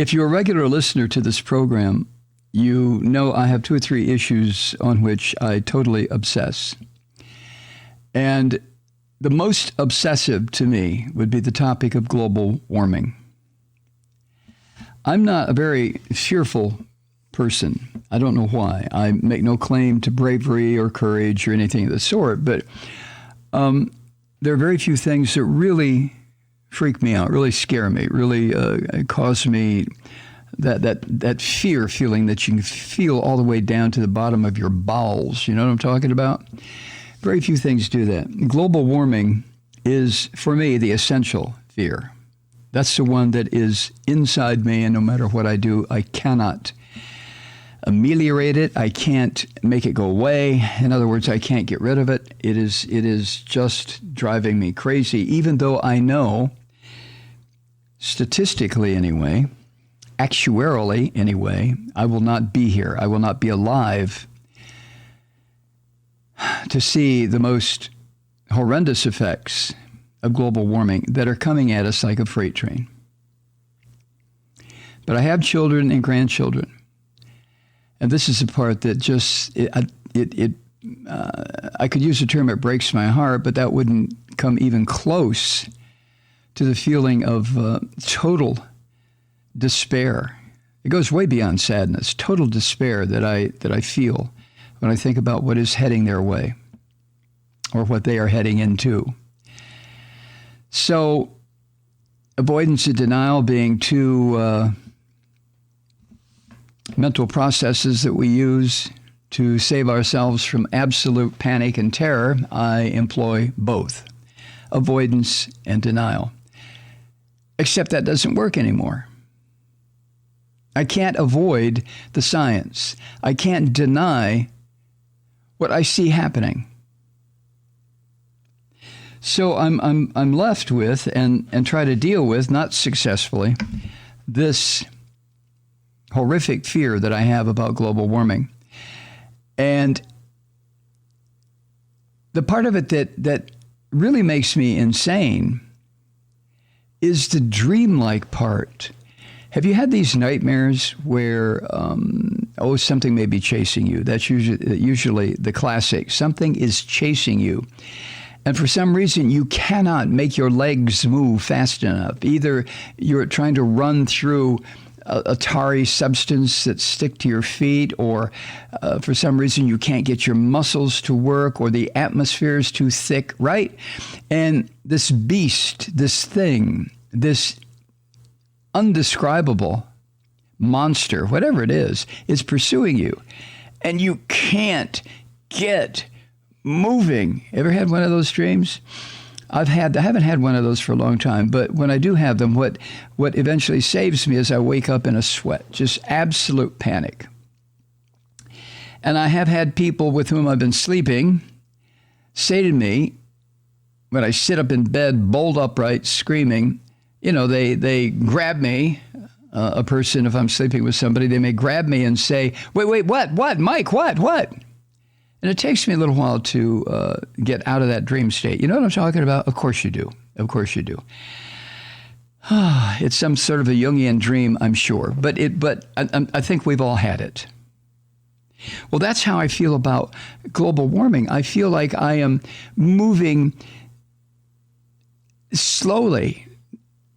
If you're a regular listener to this program, you know I have 2 or 3 issues on which I totally obsess. And the most obsessive to me would be the topic of global warming. I'm not a very fearful person. I don't know why. I make no claim to bravery or courage or anything of the sort, but there are very few things that really freak me out, really scare me, really cause me that fear feeling that you can feel all the way down to the bottom of your bowels. You know what I'm talking about? Very few things do that. Global warming is, for me, the essential fear. That's the one that is inside me, and no matter what I do, I cannot ameliorate it. I can't make it go away. In other words, I can't get rid of it. It is just driving me crazy, even though I know, statistically anyway, actuarially anyway, I will not be here. I will not be alive to see the most horrendous effects of global warming that are coming at us like a freight train. But I have children and grandchildren. And this is the part that just, I could use the term it breaks my heart, but that wouldn't come even close to the feeling of total despair. It goes way beyond sadness, total despair that I feel when I think about what is heading their way or what they are heading into. So avoidance and denial being 2 mental processes that we use to save ourselves from absolute panic and terror, I employ both, avoidance and denial. Except that doesn't work anymore. I can't avoid the science. I can't deny what I see happening. So I'm left with and try to deal with, not successfully, this horrific fear that I have about global warming. And the part of it that really makes me insane is the dreamlike part. Have you had these nightmares where, something may be chasing you? That's usually the classic. Something is chasing you. And for some reason, you cannot make your legs move fast enough. Either you're trying to run through a tarry substance that stick to your feet, or for some reason you can't get your muscles to work, or the atmosphere is too thick, right? And this beast, this thing, this undescribable monster, whatever it is pursuing you. And you can't get moving. Ever had one of those dreams? I haven't had one of those for a long time, but when I do have them, what eventually saves me is I wake up in a sweat, just absolute panic. And I have had people with whom I've been sleeping say to me, when I sit up in bed, bolt upright, screaming, they grab me, a person, if I'm sleeping with somebody, they may grab me and say, wait, what, Mike, what? And it takes me a little while to get out of that dream state. You know what I'm talking about? Of course you do. It's some sort of a Jungian dream, I'm sure. But I think we've all had it. Well, that's how I feel about global warming. I feel like I am moving slowly,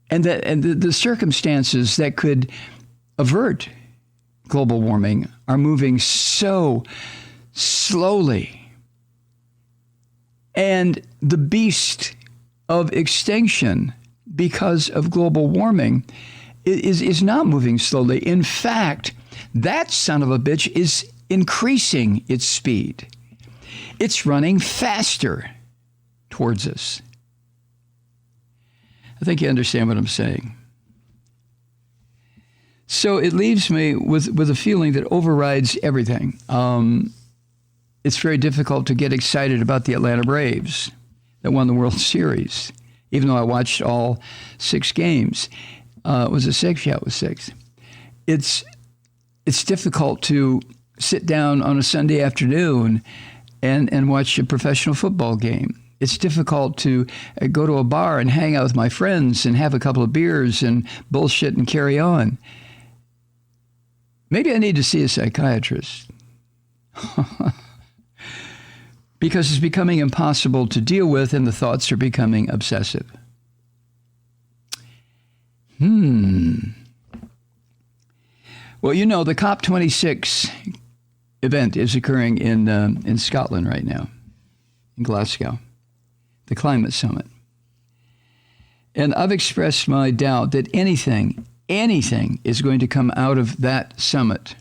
and the circumstances that could avert global warming are moving so slowly. And the beast of extinction because of global warming is not moving slowly. In fact, that son of a bitch is increasing its speed. It's running faster towards us. I think you understand what I'm saying. So it leaves me with a feeling that overrides everything. It's very difficult to get excited about the Atlanta Braves that won the World Series, even though I watched all 6 games. Was it 6? Yeah, it was 6. It's difficult to sit down on a Sunday afternoon and watch a professional football game. It's difficult to go to a bar and hang out with my friends and have a couple of beers and bullshit and carry on. Maybe I need to see a psychiatrist because it's becoming impossible to deal with and the thoughts are becoming obsessive. Well, you know, the COP26 event is occurring in Scotland right now, in Glasgow, the climate summit. And I've expressed my doubt that anything is going to come out of that summit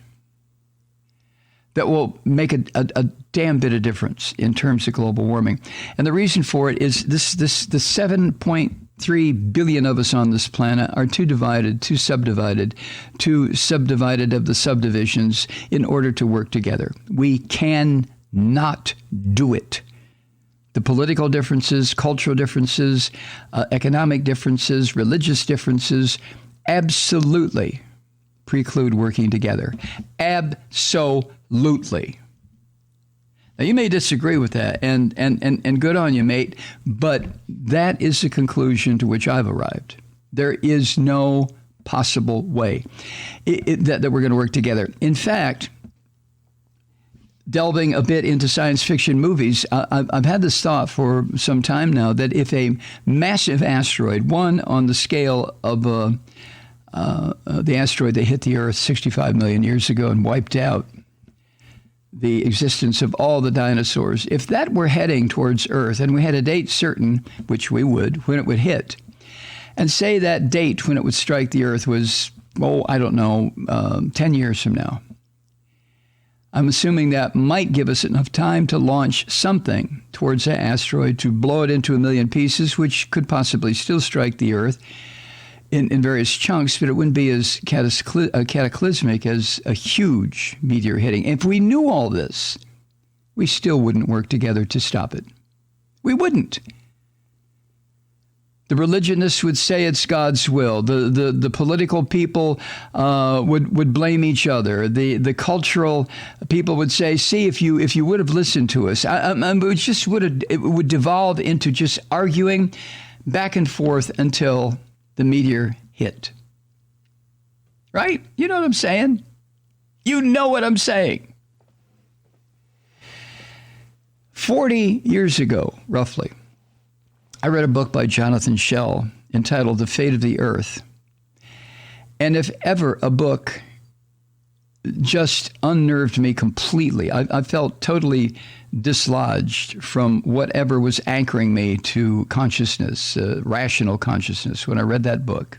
that will make a damn bit of difference in terms of global warming. And the reason for it is the 7.3 billion of us on this planet are too subdivided of the subdivisions in order to work together. We cannot do it. The political differences, cultural differences, economic differences, religious differences absolutely preclude working together. Absolutely. Now, you may disagree with that, and good on you, mate, but that is the conclusion to which I've arrived. There is no possible way that we're going to work together. In fact, delving a bit into science fiction movies, I've had this thought for some time now that if a massive asteroid, one on the scale of the asteroid that hit the Earth 65 million years ago and wiped out the existence of all the dinosaurs, if that were heading towards Earth and we had a date certain, which we would, when it would hit, and say that date when it would strike the Earth was, 10 years from now, I'm assuming that might give us enough time to launch something towards that asteroid to blow it into a million pieces, which could possibly still strike the Earth in various chunks, but it wouldn't be as cataclysmic as a huge meteor hitting. If we knew all this, we still wouldn't work together to stop it. We wouldn't. The religionists would say it's God's will. The political people would blame each other. The cultural people would say, "See, if you would have listened to us," it would devolve into just arguing back and forth until the meteor hit. Right? You know what I'm saying? You know what I'm saying. 40 years ago, roughly, I read a book by Jonathan Schell entitled The Fate of the Earth. And if ever a book just unnerved me completely, I felt totally dislodged from whatever was anchoring me to consciousness, rational consciousness, when I read that book.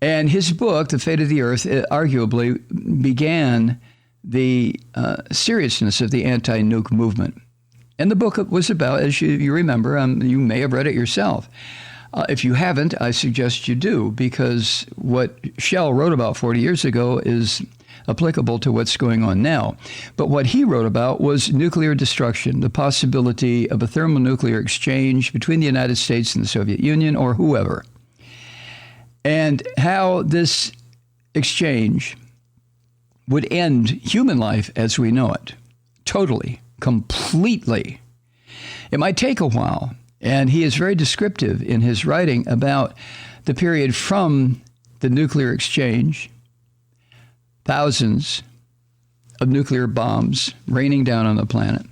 And his book, The Fate of the Earth, arguably began the seriousness of the anti-nuke movement. And the book was about, as you remember, you may have read it yourself. If you haven't, I suggest you do, because what Schell wrote about 40 years ago is applicable to what's going on now. But what he wrote about was nuclear destruction, the possibility of a thermonuclear exchange between the United States and the Soviet Union or whoever, and how this exchange would end human life as we know it, totally, completely. It might take a while, and he is very descriptive in his writing about the period from the nuclear exchange, thousands of nuclear bombs raining down on the planet,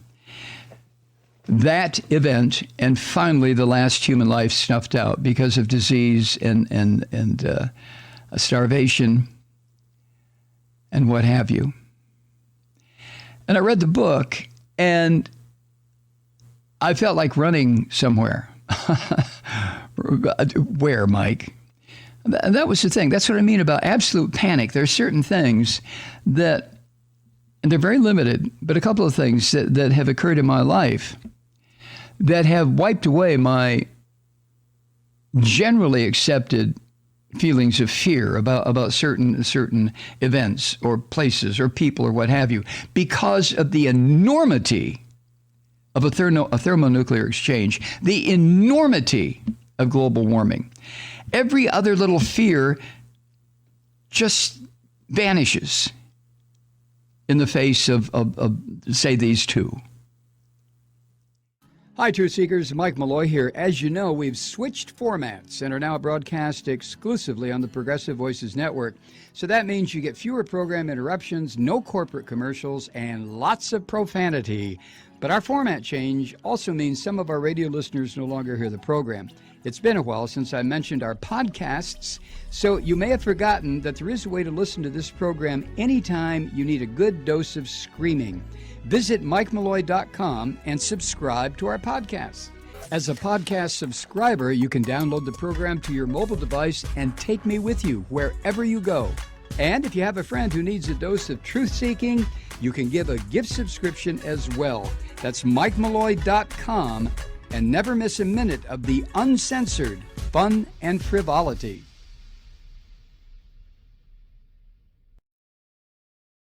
that event, and finally the last human life snuffed out because of disease and starvation and what have you. And I read the book, and I felt like running somewhere. Where, Mike? That was the thing. That's what I mean about absolute panic. There are certain things that, and they're very limited, but a couple of things that have occurred in my life that have wiped away my generally accepted feelings of fear about certain events or places or people or what have you, because of the enormity of a thermonuclear exchange, the enormity of global warming. Every other little fear just vanishes in the face of say, these two. Hi, Truth Seekers. Mike Malloy here. As you know, we've switched formats and are now broadcast exclusively on the Progressive Voices Network. So that means you get fewer program interruptions, no corporate commercials, and lots of profanity. But our format change also means some of our radio listeners no longer hear the program. It's been a while since I mentioned our podcasts, so you may have forgotten that there is a way to listen to this program anytime you need a good dose of screaming. Visit MikeMalloy.com and subscribe to our podcasts. As a podcast subscriber, you can download the program to your mobile device and take me with you wherever you go. And if you have a friend who needs a dose of truth-seeking, you can give a gift subscription as well. That's MikeMalloy.com, and never miss a minute of the uncensored fun and frivolity.